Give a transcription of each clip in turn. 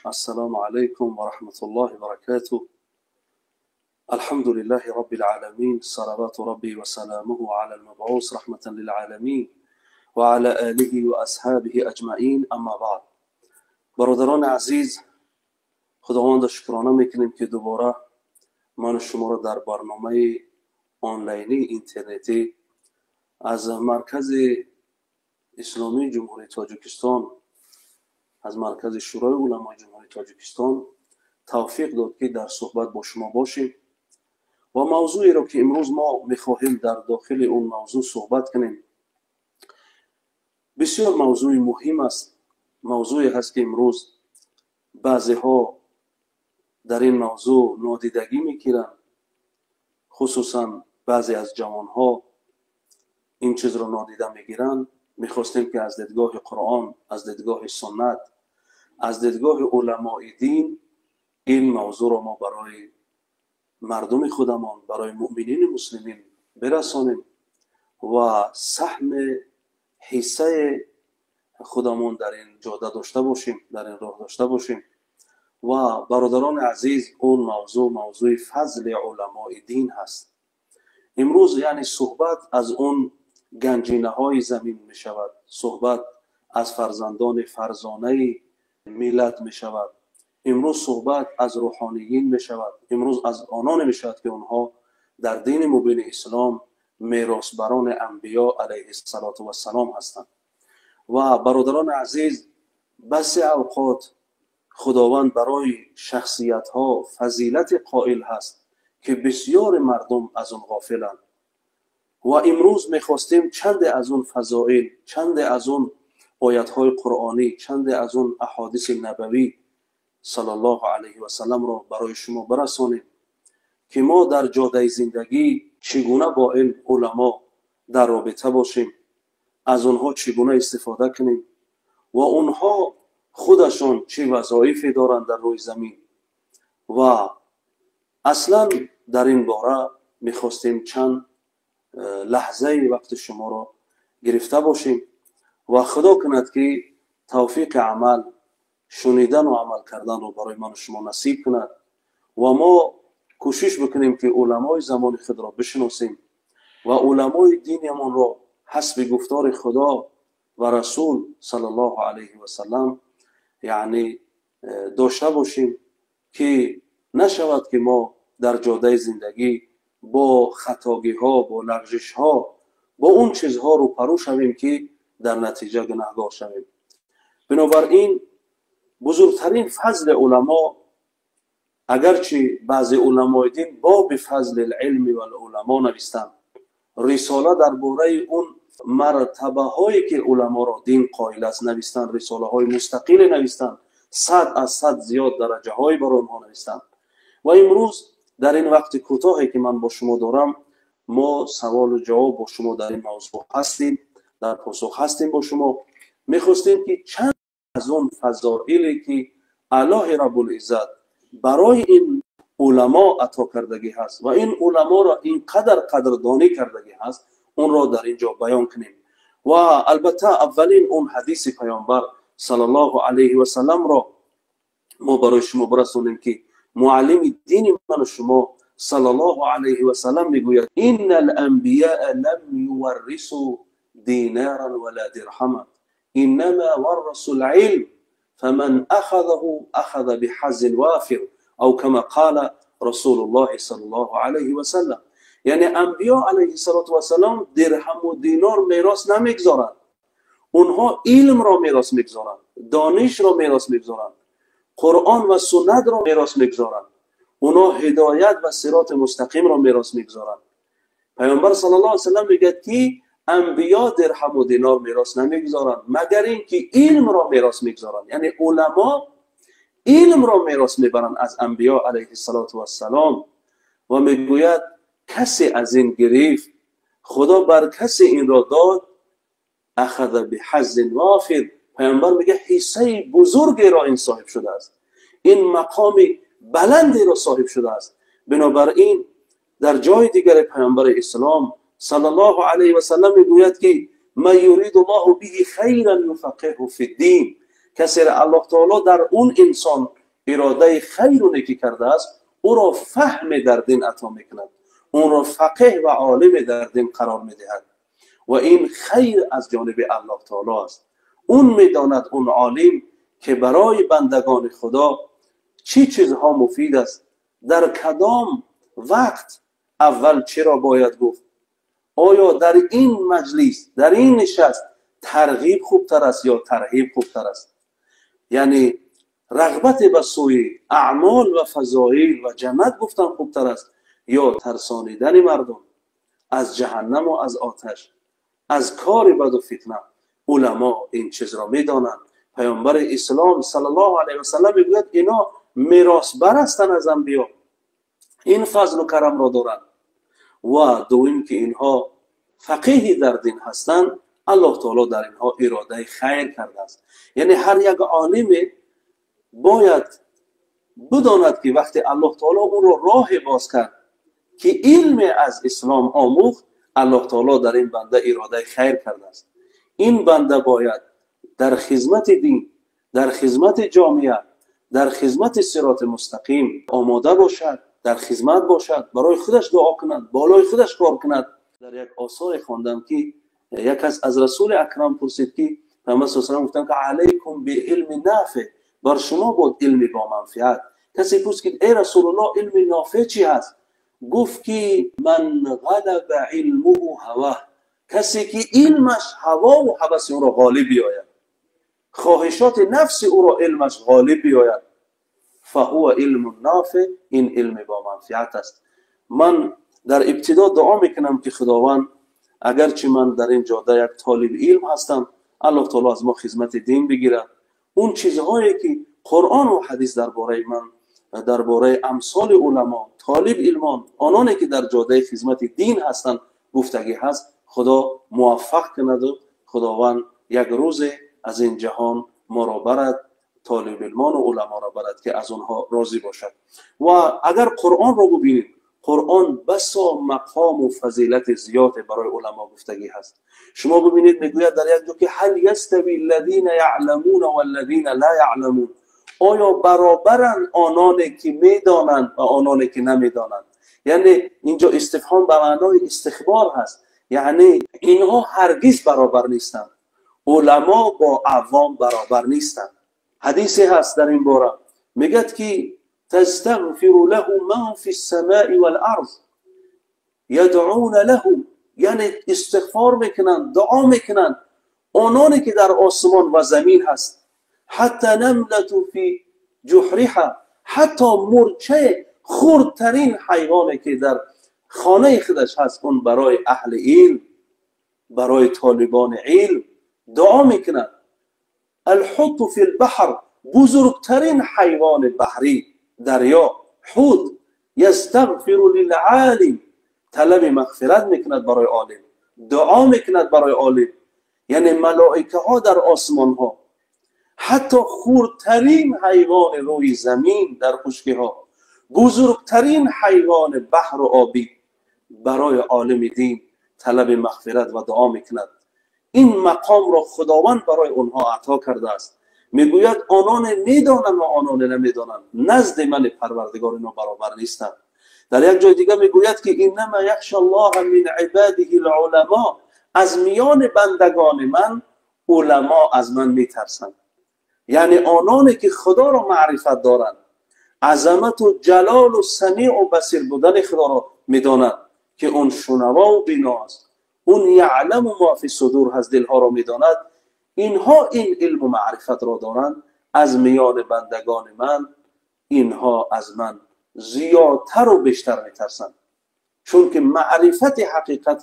السلام عليكم ورحمة الله وبركاته. الحمد لله رب العالمين، صلوات ربي وسلامه على المبعوث رحمة للعالمين وعلى آله وأصحابه أجمعين. اما بعد. برادران عزیز، خداوند شکرانه میکنیم که دوباره من شما را در برنامه آنلاینی اینترنتی از مرکز اسلامی جمهوری تاجیکستان، از مرکز شورای علمای جمهوری تاجیکستان توفیق داد که در صحبت با شما باشیم و موضوعی را که امروز ما میخواهیم در داخل اون موضوع صحبت کنیم بسیار موضوع مهم است. موضوعی هست که امروز بعضی ها در این موضوع نادیدگی میگیرند، خصوصا بعضی از جوان ها این چیز را نادیده میگیرند. میخواستیم که از دیدگاه قرآن، از دیدگاه سنت، از دیدگاه علمای دین این موضوع را ما برای مردم خودمان، برای مؤمنین مسلمین برسانیم و سهم حصه خودمون در این جاده داشته باشیم، در این راه داشته باشیم. و برادران عزیز، اون موضوع فضل علمای دین هست. امروز یعنی صحبت از اون گنجینه های زمین می شود، صحبت از فرزندان فرزانه ملت می شود. امروز صحبت از روحانیین می شود. امروز از آنان می شود که اونها در دین مبین اسلام میراثبران انبیا علیه السلام هستند. و برادران عزیز، بس اوقات خداوند برای شخصیت ها فضیلت قائل هست که بسیار مردم از اون غافلند. و امروز میخواستیم چند از اون فضائل، چند از اون آیت های قرآنی، چند از اون احادیث نبوی صلی الله علیه و سلم را برای شما برسانیم که ما در جاده زندگی چگونه با این علما در رابطه باشیم، از اونها چگونه استفاده کنیم و اونها خودشون چه وظایفی دارند در روی زمین. و اصلا در این باره میخواستیم چند لحظه وقت شما را گرفته باشیم و خدا کند که توفیق عمل، شنیدن و عمل کردن رو برای من و شما نصیب کند و ما کوشش بکنیم که علمای زمان خود را بشناسیم و علمای دینمان را حسب گفتار خدا و رسول صلی الله علیه و سلم یعنی داشته باشیم که نشود که ما در جاده زندگی با خطاگی ها، با لغزش ها، با اون چیزها رو پرو شویم که در نتیجه گناهگار شویم. بنابراین بزرگترین فضل علما، اگرچه بعضی علمای دین باب فضل العلم و العلماء نوشتند، رساله درباره اون مرتبه هایی که علما را دین قائل است نوشتند، رساله های مستقل نوشتند، 100 از 100 زیاد درجه های برای آنها نوشتند. و امروز در این وقت کوتاهی که من با شما دارم، ما سوال و جواب با شما در این موضوع هستیم، در پاسخ هستیم با شما. میخواستیم که چند از اون فضائلی که الله رب العزت برای این علما عطا کردگی هست و این علما را اینقدر قدردانی کردگی هست، اون را در اینجا بیان کنیم. و البته اولین اون حدیث پیامبر صلی الله علیه و سلم را ما برای شما برسونیم که معلم دین من و شما صلی الله علیه و سلم میگوید ان الانبیاء لم یورثوا دینارا ولا درهما انما ورثوا العلم فمن اخذه اخذ بحظ وافر او كما قال رسول الله صلی الله علیه و سلم. یعنی انبیا علیه السلام درهم و دینار میراث نمیگذارند، اونها علم را میراث میگذارند، دانش را میراث میگذارند، قرآن و سنت را میراث میگذارند، اونها هدایت و صراط مستقیم را میراث میگذارند. پیامبر صلی الله علیه و سلم میگه که انبیا درهم و دینار میراث نمیگذارند مگر اینکه علم را میراث میگذارند. یعنی علما علم را میراث میبرند از انبیا علیه السلام. و میگوید کسی از این گرفت، خدا بر کسی این را داد، اخذ بحظ وافر. پیامبر میگه حصه بزرگی را این صاحب شده است، این مقام بلندی را صاحب شده است. بنابراین در جای دیگر پیامبر اسلام صلی الله علیه و سلم میگوید که ما یرید الله به خیرا یفقهه فی الدین. کسی را الله تعالی در اون انسان اراده خیر و نیکی کرده است، او را فهم در دین عطا میکند، اون را فقیه و عالم در دین قرار میدهد و این خیر از جانب الله تعالی است. اون میداند، اون عالم، که برای بندگان خدا چی چیزها مفید است، در کدام وقت اول چرا باید گفت، آیا در این مجلس، در این نشست ترغیب خوبتر است یا ترهیب خوبتر است، یعنی رغبت به سوی اعمال و فضایل و جنت گفتن خوبتر است یا ترسانیدن مردم از جهنم و از آتش، از کار بد و فتنه. علما این چیز را میدانند. پیامبر اسلام صلی الله علیه و سلم میگوید اینا میراث بر هستند از انبیا، این فضل و کرم را دارند. و دوم که اینها فقیه در دین هستند، الله تعالی در اینها اراده خیر کرده است. یعنی هر یک عالم باید بداند که وقتی الله تعالی اون را راه باز کرد که علم از اسلام آموخت، الله تعالی در این بنده اراده خیر کرده است. این بنده باید در خدمت دین، در خدمت جامعه، در خدمت صراط مستقیم آماده باشد، در خدمت باشد، برای خودش دعا کند، بالای خودش کار کند. در یک آثار خواندم که یک کس از رسول اکرم پرسید که پیامبر صلی الله علیه و آله گفتند که علیکم بعلم نافع، بر شما بود علم با منفعت. کسی پرسید ای رسول الله علم نافع چی هست؟ گفت که من غلب علمه هواه، کسی که علمش هوا و هوس اون را غالب بیاید، خواهشات نفس او را علمش غالب بیاید، فهو علم نافع، این علم با منفعت است. من در ابتدا دعا میکنم که خداوند اگرچه من در این جاده یک طالب علم هستم، الله تعالی از ما خدمت دین بگیرد. اون چیزهایی که قرآن و حدیث درباره من، درباره امثال علما، طالب علمان، آنانی که در جاده خدمت دین هستند گفتگی هست، خدا موفق کند و خداوند یک روز از این جهان ما را برد، طالب علمان و علما را برد که از آنها راضی باشد. و اگر قرآن را ببینید، قرآن بسا مقام و فضیلت زیاد برای علما گفتگی هست. شما ببینید میگوید در یک جا که هل یستوی الذین یعلمون والذین لا یعلمون، آیا برابرند آنانی که میدانند و آنانی که نمیدانند؟ یعنی اینجا استفهام به معنای استخبار هست، یعنی اینها هرگز برابر نیستند. علما با عوام برابر نیستند. حدیثی هست در این باره، میگد که تستغفر له من فی السماء والارض یدعون له، یعنی استغفار میکنند، دعا میکنند آنانی که در آسمان و زمین هست. حتی نملت فی جحرها، حتی مرچه خردترین حیوانی که در خانه خودش هست، اون برای اهل علم، برای طالبان علم دعا میکنند. الحوت فی البحر، بزرگترین حیوان بحری دریا حوت، یستغفر للعالم، طلب مغفرت میکند برای عالم، دعا میکند برای عالم. یعنی ملائکه ها در آسمان ها، حتی خردترین حیوان روی زمین در خشکی ها، بزرگترین حیوان بحر و آبی برای عالم دین طلب مغفرت و دعا میکند. این مقام را خداوند برای اونها عطا کرده است. میگوید آنان میدانند و آنان نمیدانند، نزد من پروردگار اینا برابر نیستند. در یک جای دیگه میگوید که انما یخشی الله من عباده العلماء، از میان بندگان من علما از من میترسند. یعنی آنانی که خدا را معرفت دارند، عظمت و جلال و سمیع و بصیر بودن خدا را میدانند که اون شنوا و بینا است، اون یعلم ما فی صدور هست، دلها را میداند. اینها این علم و معرفت را دارند. از میان بندگان من اینها از من زیادتر و بیشتر میترسند، چون که معرفت حقیقت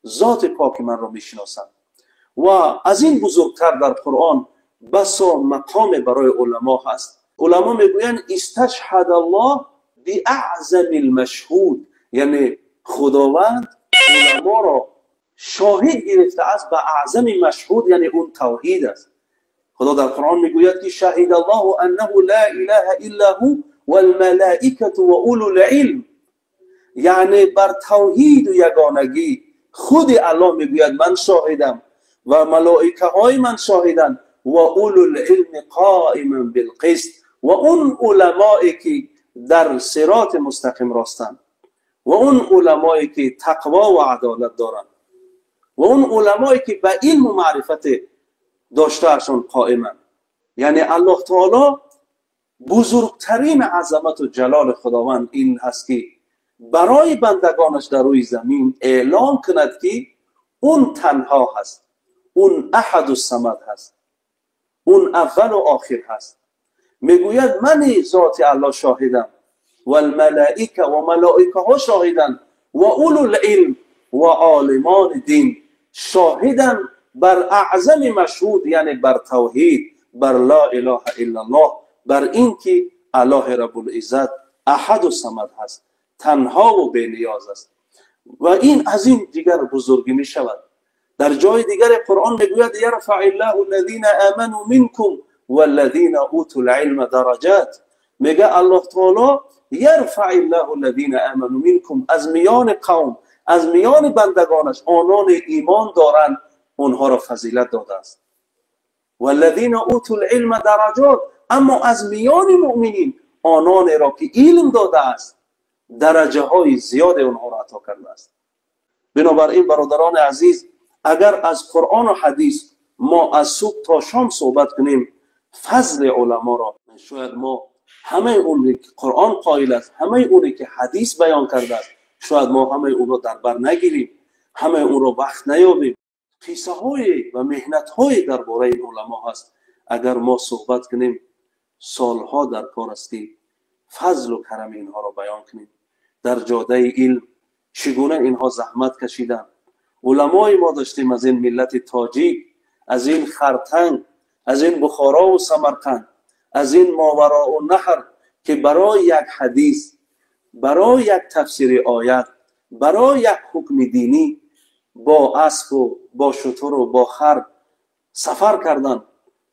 ذات پاک من را میشناسند. و از این بزرگتر در قرآن بسا مقام برای علما هست. علما میگویند استشهد الله باعظم المشهود، یعنی خداوند علما را شاهد گرفته است به اعظم مشهود، یعنی اون توحید است. خدا در قرآن میگوید که شهید الله انه لا اله الا هو والملائکه و اولو العلم، یعنی بر توحید و یگانگی خود الله میگوید من شاهدم و ملائکه های من شاهدند و اولو العلم قائما بالقسط، و اون علمایی که در صراط مستقیم راستن، و اون علمایی که تقوا و عدالت دارن، و اون علمایی که به علم و معرفت داشتهشون قائمن. یعنی الله تعالی بزرگترین عظمت و جلال خداوند این هست که برای بندگانش در روی زمین اعلام کند که اون تنها هست، اون احد الصمد هست، اون اول و آخر هست. میگوید من ذات الله شاهدم و الملائکه و ملائکه ها شاهدن و اولو العلم و عالمان دین شاهدن بر اعظم مشهود، یعنی بر توحید، بر لا اله الا الله، بر این که الله رب العزت احد الصمد هست، تنها و بی نیاز است. و این از این دیگر بزرگی می شود. در جای دیگر قرآن میگوید یرفع الله الذین آمنوا منکم والذین اوتوا العلم درجات. میگه الله تعالی یرفع الله الذین آمنوا منکم، از میان قوم، از میان بندگانش آنان ایمان دارند اونها را فضیلت داده است. والذین اوتوا العلم درجات، اما از میان مؤمنین آنان را که علم داده است درجه های زیاد اونها را عطا کرده است. بنابراین برادران عزیز، اگر از قرآن و حدیث ما از صبح تا شام صحبت کنیم فضل علما را، شاید ما همه اونی که قرآن قائل است، همه اونی که حدیث بیان کرده است، شاید ما همه اون را در بر نگیریم، همه اون را وقت نیابیم. قصه های و مهنت های درباره این علما هست. اگر ما صحبت کنیم سالها در کار است که فضل و کرم اینها را بیان کنیم. در جاده علم چگونه اینها زحمت کشیدن. علمای ما داشتیم از این ملت تاجیک، از این خرطنگ، از این بخارا و سمرقند، از این ماوراء النهر که برای یک حدیث، برای یک تفسیر آیت، برای یک حکم دینی با اسب و با شتر و با خر سفر کردن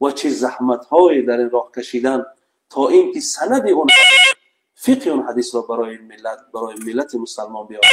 و چه زحمت های در این راه کشیدن تا اینکه سند اون فقه اون حدیث را برای ملت مسلمان بیارن.